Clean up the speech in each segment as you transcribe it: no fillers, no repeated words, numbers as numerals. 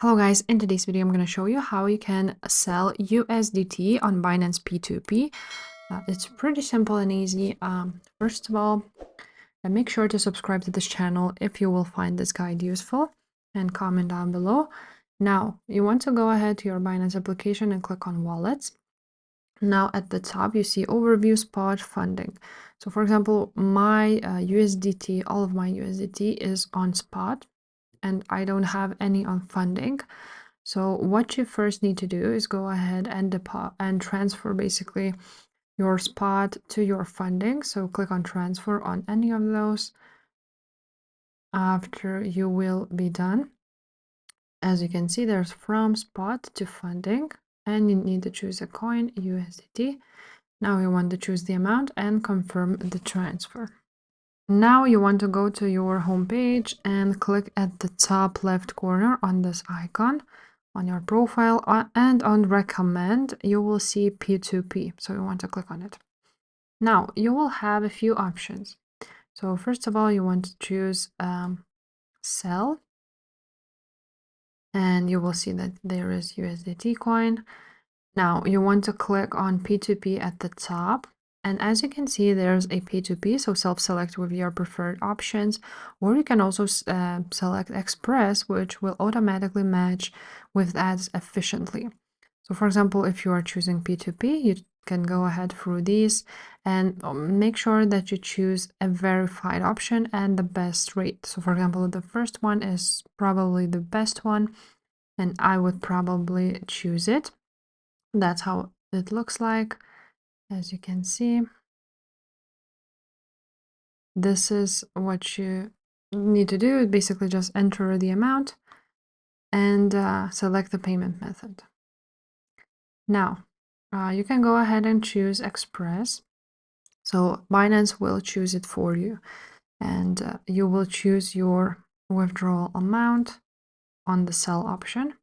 Hello guys, in today's video I'm going to show you how you can sell USDT on Binance P2P. It's pretty simple and easy. First of all, make sure to subscribe to this channel if you will find this guide useful, and comment down below. Now, you want to go ahead to your Binance application and click on Wallets. Now at the top you see Overview, Spot, Funding. So for example, my USDT, all of my USDT is on Spot, and I don't have any on Funding. So what you first need to do is go ahead and transfer basically your Spot to your Funding. So click on transfer on any of those. After you will be done, as you can see, there's from Spot to Funding, and you need to choose a coin, USDT. Now you want to choose the amount and confirm the transfer. Now you want to go to your home page and click at the top left corner on this icon on your profile, and on recommend you will see P2P, so you want to click on it. Now you will have a few options. So first of all, you want to choose sell, and you will see that there is USDT coin. Now you want to click on P2P at the top, and as you can see, there's a P2P, so self-select with your preferred options, or you can also select Express, which will automatically match with ads efficiently. So for example, if you are choosing P2P, you can go ahead through these and make sure that you choose a verified option and the best rate. So for example, the first one is probably the best one, and I would probably choose it. That's how it looks like. As you can see, this is what you need to do. Basically just enter the amount and select the payment method. Now you can go ahead and choose Express. So Binance will choose it for you, and you will choose your withdrawal amount on the sell option,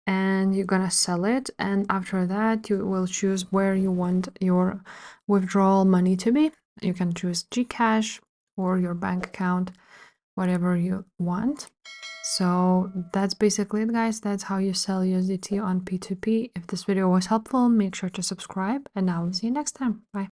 and you're gonna sell it, and after that you will choose where you want your withdrawal money to be. You can choose Gcash or your bank account, whatever you want. So that's basically it, guys. That's how you sell USDT on P2P. If this video was helpful, make sure to subscribe, and I will see you next time. Bye.